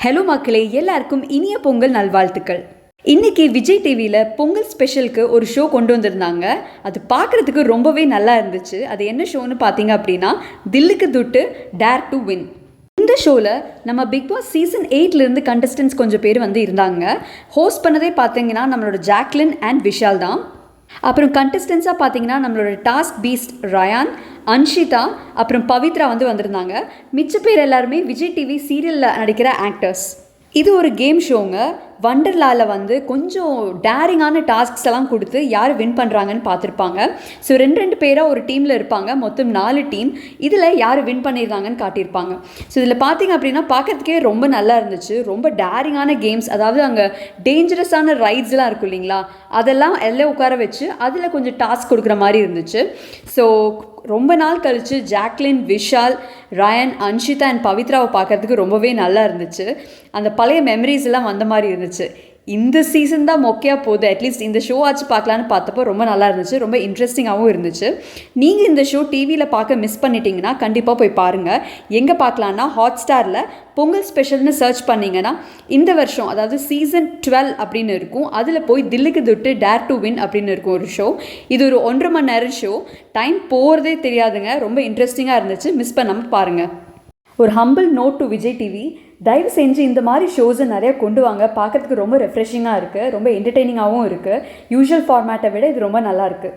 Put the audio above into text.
Hello மக்களே, எல்லாருக்கும் இனிய பொங்கல் நல்வாழ்த்துக்கள். இன்னைக்கு விஜய் டிவியில் பொங்கல் ஸ்பெஷலுக்கு ஒரு ஷோ கொண்டு வந்திருந்தாங்க. அது பார்க்குறதுக்கு ரொம்பவே நல்லா இருந்துச்சு. அது என்ன ஷோன்னு பார்த்தீங்க அப்படின்னா, தில்லுக்கு துட்டு டேர் டு வின். இந்த ஷோவில் நம்ம பிக் பாஸ் சீசன் 8லேருந்து கண்டஸ்டன்ஸ் கொஞ்சம் பேர் வந்து இருந்தாங்க. ஹோஸ்ட் பண்ணதே பார்த்தீங்கன்னா நம்மளோட ஜாக்லின் அண்ட் விஷால் தான். அப்புறம் கண்டஸ்டன்ஸாக பார்த்தீங்கன்னா நம்மளோட டாஸ்க் பீஸ்ட் ரயான், அன்ஷிதா, அப்புறம் பவித்ரா வந்து வந்திருந்தாங்க. மிச்ச பேர் எல்லாருமே விஜய் டிவி சீரியலில் நடிக்கிற ஆக்டர்ஸ். இது ஒரு கேம் ஷோங்க. வண்டர்லாவில் வந்து கொஞ்சம் டேரிங்கான டாஸ்க்ஸ் எல்லாம் கொடுத்து யார் வின் பண்ணுறாங்கன்னு பார்த்துருப்பாங்க. ஸோ ரெண்டு பேராக ஒரு டீமில் இருப்பாங்க. மொத்தம் 4 டீம். இதில் யார் வின் பண்ணியிருந்தாங்கன்னு காட்டியிருப்பாங்க. ஸோ இதில் பார்த்தீங்க அப்படின்னா பார்க்கறதுக்கே ரொம்ப நல்லா இருந்துச்சு. ரொம்ப டேரிங்கான கேம்ஸ், அதாவது அங்கே டேஞ்சரஸான ரைட்ஸ்லாம் இருக்கும் இல்லைங்களா, அதெல்லாம் எல்லாம் உட்கார வச்சு அதில் கொஞ்சம் டாஸ்க் கொடுக்குற மாதிரி இருந்துச்சு. ஸோ ரொம்ப நாள் கழித்து ஜாக்லின், விஷால், ரயன், அன்ஷிதா அண்ட் பவித்ராவை பார்க்குறதுக்கு ரொம்பவே நல்லா இருந்துச்சு. அந்த பழைய மெமரிஸ் எல்லாம் வந்த மாதிரி இருந்துச்சு. இந்த சீசன் தான் மொக்கையாக போகுது, அட்லீஸ்ட் இந்த ஷோ ஆச்சு பார்க்கலான்னு பார்த்தப்போ ரொம்ப நல்லா இருந்துச்சு. ரொம்ப இன்ட்ரெஸ்டிங்காகவும் இருந்துச்சு. நீங்கள் இந்த ஷோ டிவியில் பார்க்க மிஸ் பண்ணிட்டீங்கன்னா கண்டிப்பாக போய் பாருங்கள். எங்கே பார்க்கலான்னா ஹாட்ஸ்டாரில் பொங்கல் ஸ்பெஷல்னு சர்ச் பண்ணிங்கன்னா இந்த வருஷம், அதாவது சீசன் 12 அப்படின்னு இருக்கும். அதில் போய் தில்லுக்கு துட்டு டேர் டு வின் அப்படின்னு இருக்கும் ஒரு ஷோ. இது ஒரு 1.5 மணி நேரம் ஷோ. டைம் போகிறதே தெரியாதுங்க. ரொம்ப இன்ட்ரெஸ்டிங்காக இருந்துச்சு. மிஸ் பண்ணாமல் பாருங்கள். ஒரு humble note to Vijay TV, தயவு செஞ்சு இந்த மாதிரி ஷோஸை நிறையா கொண்டு வாங்க. பார்க்குறதுக்கு ரொம்ப ரெஃப்ரெஷிங்காக இருக்குது, ரொம்ப என்டர்டெய்னிங்காகவும் இருக்குது. யூஷுவல் ஃபார்மேட்டை விட இது ரொம்ப நல்லா இருக்குது.